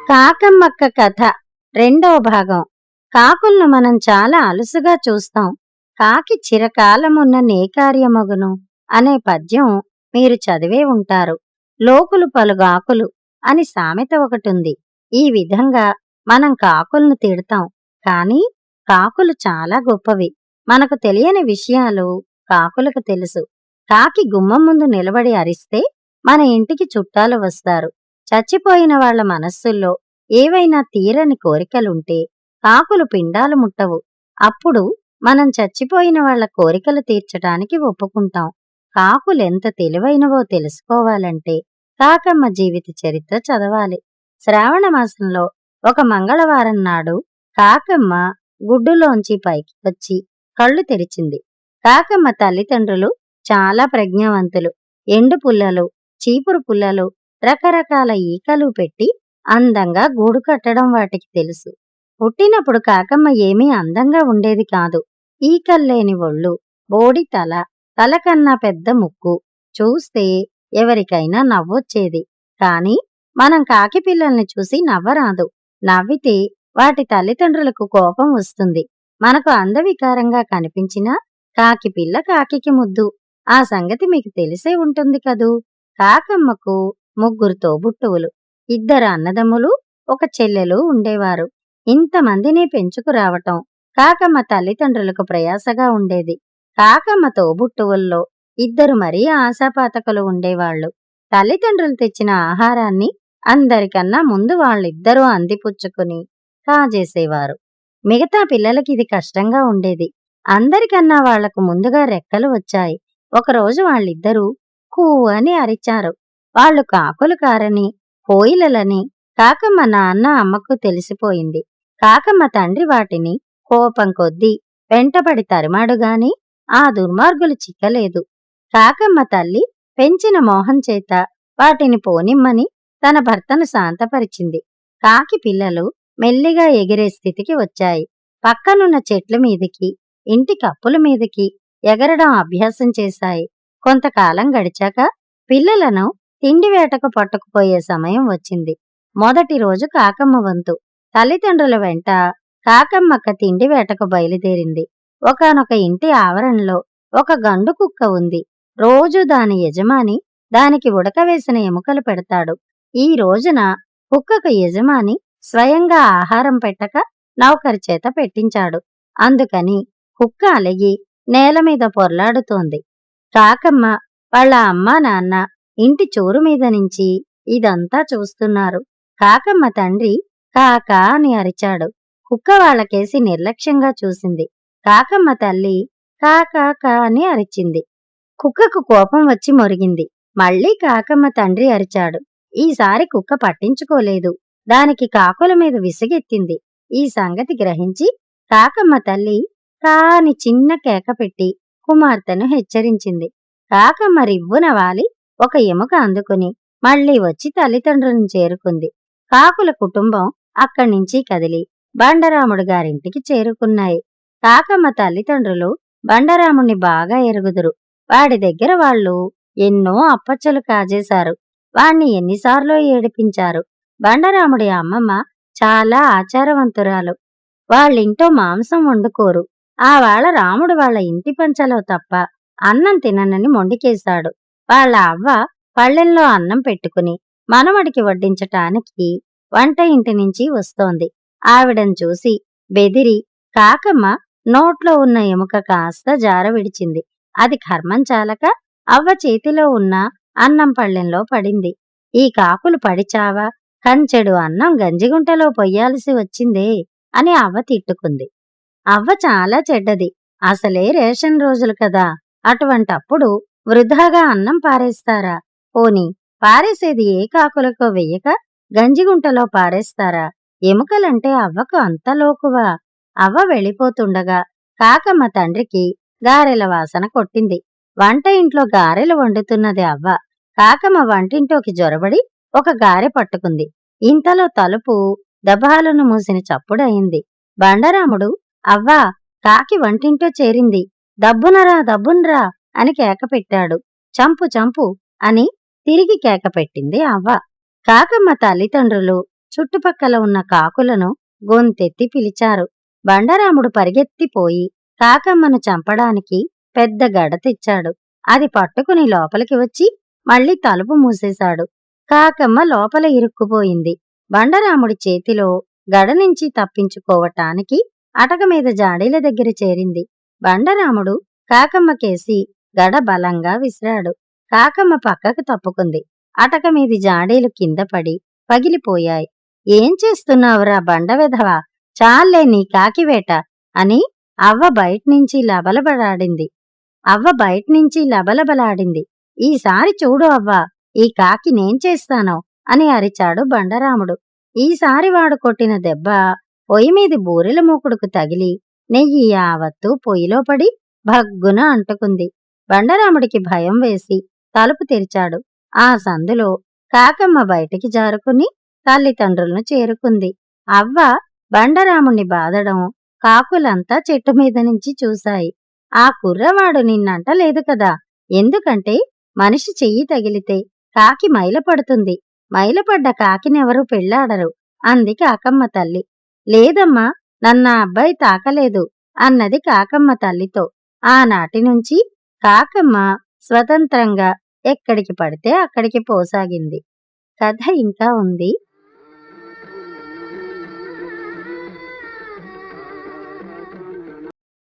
కాకమ్మక్క కథ రెండో భాగం. కాకులను మనం చాలా అలుసుగా చూస్తాం. కాకి చిరకాలమున్న నేకార్యమగును అనే పద్యం మీరు చదివే ఉంటారు. లోకులు పలుగాకులు అని సామెత ఒకటుంది. ఈ విధంగా మనం కాకులను తిడతాం. కానీ కాకులు చాలా గొప్పవి. మనకు తెలియని విషయాలు కాకులకు తెలుసు. కాకి గుమ్మం ముందు నిలబడి అరిస్తే మన ఇంటికి చుట్టాలు వస్తారు. చచ్చిపోయిన వాళ్ల మనస్సుల్లో ఏవైనా తీరని కోరికలుంటే కాకులు పిండాలు ముట్టవు. అప్పుడు మనం చచ్చిపోయిన వాళ్ల కోరికలు తీర్చటానికి ఒప్పుకుంటాం. కాకులెంత తెలివైనవో తెలుసుకోవాలంటే కాకమ్మ జీవిత చరిత్ర చదవాలి. శ్రావణ మాసంలో ఒక మంగళవారం నాడు కాకమ్మ గుడ్డులోంచి పైకి వచ్చి కళ్ళు తెరిచింది. కాకమ్మ తల్లిదండ్రులు చాలా ప్రజ్ఞావంతులు. ఎండు పుల్లలు, చీపురు పుల్లలు, రకరకాల ఈకలు పెట్టి అందంగా గూడు కట్టడం వాటికి తెలుసు. పుట్టినప్పుడు కాకమ్మ ఏమీ అందంగా ఉండేది కాదు. ఈకల్లేని ఒళ్ళు, బోడి తల, తలకన్నా పెద్ద ముక్కు, చూస్తే ఎవరికైనా నవ్వొచ్చేది. కాని మనం కాకి పిల్లల్ని చూసి నవ్వరాదు. నవ్వితే వాటి తల్లిదండ్రులకు కోపం వస్తుంది. మనకు అందవికారంగా కనిపించినా కాకి పిల్ల కాకికి ముద్దు. ఆ సంగతి మీకు తెలిసే ఉంటుంది కదూ. కాకమ్మకు 3 తోబుట్టువులు, 2 అన్నదమ్ములు, 1 చెల్లెలు ఉండేవారు. ఇంతమందిని పెంచుకురావటం కాకమ్మ తల్లిదండ్రులకు ప్రయాసగా ఉండేది. కాకమ్మ తోబుట్టువుల్లో 2 మరీ ఆశాపాతకులు ఉండేవాళ్లు. తల్లిదండ్రులు తెచ్చిన ఆహారాన్ని అందరికన్నా ముందు వాళ్ళిద్దరూ అందిపుచ్చుకుని కాజేసేవారు. మిగతా పిల్లలకి ఇది కష్టంగా ఉండేది. అందరికన్నా వాళ్లకు ముందుగా రెక్కలు వచ్చాయి. ఒకరోజు వాళ్ళిద్దరూ కూ అని అరిచారు. వాళ్ళు కాకులు కారని, కోయిలలని కాకమ్మ నాన్న అమ్మకు తెలిసిపోయింది. కాకమ్మ తండ్రి వాటిని కోపం కొద్దీ వెంటపడి తరిమాడుగాని ఆ దుర్మార్గులు చిక్కలేదు. కాకమ్మ తల్లి పెంచిన మోహం చేత వాటిని పోనిమ్మని తన భర్తను శాంతపరిచింది. కాకి పిల్లలు మెల్లిగా ఎగిరే స్థితికి వచ్చాయి. పక్కనున్న చెట్ల మీదికి, ఇంటి కప్పుల మీదికి ఎగరడం అభ్యాసం చేశాయి. కొంతకాలం గడిచాక పిల్లలను తిండి వేటకు పట్టుకుపోయే సమయం వచ్చింది. మొదటి రోజు కాకమ్మ వంతు. తల్లిదండ్రుల వెంట కాకమ్మక్క తిండి వేటకు బయలుదేరింది. ఒకానొక ఇంటి ఆవరణలో ఒక గండు కుక్క ఉంది. రోజూ దాని యజమాని దానికి ఉడకవేసిన ఎముకలు పెడతాడు. ఈ రోజున కుక్కకు యజమాని స్వయంగా ఆహారం పెట్టక నౌకరి చేత పెట్టించాడు. అందుకని కుక్క అలిగి నేలమీద పొర్లాడుతోంది. కాకమ్మ వాళ్ళ అమ్మా నాన్న ఇంటి చూరు మీద నుంచి ఇదంతా చూస్తున్నారు. కాకమ్మ తండ్రి కాకా అని అరిచాడు. కుక్క వాళ్ళకేసి నిర్లక్ష్యంగా చూసింది. కాకమ్మ తల్లి కాకా అని అరిచింది. కుక్కకు కోపం వచ్చి మొరిగింది. మళ్లీ కాకమ్మ తండ్రి అరిచాడు. ఈసారి కుక్క పట్టించుకోలేదు. దానికి కాకుల మీద విసిగెత్తింది. ఈ సంగతి గ్రహించి కాకమ్మ తల్లి కా అని చిన్న కేక పెట్టి కుమార్తెను హెచ్చరించింది. కాకమ్మ రివ్వున వాలి ఒక ఎముక అందుకుని మళ్లీ వచ్చి తల్లిదండ్రులను చేరుకుంది. కాకుల కుటుంబం అక్కడ్నించి కదిలి బండరాముడు గారింటికి చేరుకున్నాయి. కాకమ్మ తల్లిదండ్రులు బండరాముణ్ణి బాగా ఎరుగుదురు. వాడి దగ్గర వాళ్ళు ఎన్నో అప్పచ్చలు కాజేశారు. వాణ్ణి ఎన్నిసార్లో ఏడిపించారు. బండరాముడి అమ్మమ్మ చాలా ఆచారవంతురాలు. వాళ్ళింటో మాంసం వండుకోరు. ఆవాళ రాముడు వాళ్ల ఇంటి పంచలో తప్ప అన్నం తిననని మొండికేశాడు. వాళ్ళ అవ్వ పళ్ళెంలో అన్నం పెట్టుకుని మనవడికి వడ్డించటానికి వంట ఇంటి నుంచి వస్తోంది. ఆవిడను చూసి బెదిరి కాకమ్మ నోట్లో ఉన్న ఎముక కాస్త జార విడిచింది. అది కర్మం చాలక అవ్వ చేతిలో ఉన్న అన్నం పళ్ళెంలో పడింది. ఈ కాకులు పడిచావా, కంచెడు అన్నం గంజిగుంటలో పొయ్యాల్సి వచ్చిందే అని అవ్వ తిట్టుకుంది. అవ్వ చాలా చెడ్డది. అసలే రేషన్ రోజులు కదా, అటువంటప్పుడు వృధాగా అన్నం పారేస్తారా? పోనీ పారేసేది ఏ కాకులకో వెయ్యక గంజిగుంటలో పారేస్తారా? ఎముకలంటే అవ్వకు అంత లోకువా? అవ్వ వెళ్ళిపోతుండగా కాకమ్మ తండ్రికి గారెల వాసన కొట్టింది. వంట ఇంట్లో గారెలు వండుతున్నది అవ్వ. కాకమ్మ వంటింట్లోకి జొరబడి ఒక గారె పట్టుకుంది. ఇంతలో తలుపు దబాలను మూసిన చప్పుడయింది. బండరాముడు అవ్వా, కాకి వంటింట్లో చేరింది, దబ్బునరా దబ్బునరా అని కేకపెట్టాడు. చంపు చంపు అని తిరిగి కేకపెట్టింది అవ్వ. కాకమ్మ తల్లిదండ్రులు చుట్టుపక్కల ఉన్న కాకులను గొంతెత్తి పిలిచారు. బండరాముడు పరిగెత్తిపోయి కాకమ్మను చంపడానికి పెద్ద గడ తెచ్చాడు. అది పట్టుకుని లోపలికి వచ్చి మళ్ళీ తలుపు మూసేశాడు. కాకమ్మ లోపల ఇరుక్కుపోయింది. బండరాముడి చేతిలో గడ నుంచి తప్పించుకోవటానికి అటక మీద జాడీల దగ్గర చేరింది. బండరాముడు కాకమ్మకేసి గడ బలంగా విసిరాడు. కాకమ్మ పక్కకు తప్పుకుంది. అటక మీది జాడీలు కింద పడి పగిలిపోయాయి. ఏం చేస్తున్నావురా బండవెధవా, చాలే నీ కాకివేట అని అవ్వ బయట్నుంచి లబలబలాడింది. ఈసారి చూడు అవ్వా, ఈ కాకి నేం చేస్తానో అని అరిచాడు బండరాముడు. ఈసారి వాడు కొట్టిన దెబ్బ పొయ్యిమీది బూరెల మూకుడుకు తగిలి నెయ్యి యావత్తూ పొయ్యిలో పడి భగ్గున అంటుకుంది. బండరాముడికి భయం వేసి తలుపు తెరిచాడు. ఆ సందులో కాకమ్మ బయటికి జారుకుని తల్లిదండ్రులను చేరుకుంది. అవ్వ బండరాముణ్ణి బాదడం కాకులంతా చెట్టు మీద నుంచి చూశాయి. ఆ కుర్రవాడు నిన్నంటలేదు కదా, ఎందుకంటే మనిషి చెయ్యి తగిలితే కాకి మైలపడుతుంది, మైలపడ్డ కాకినెవరూ పెళ్లాడరు అంది కాకమ్మ తల్లి. లేదమ్మా, నన్నా అబ్బాయి తాకలేదు అన్నది కాకమ్మ తల్లితో. ఆనాటి నుంచి కాకమ్మ స్వతంత్రంగా ఎక్కడికి పడితే అక్కడికి పోసాగింది. కథ ఇంకా ఉంది.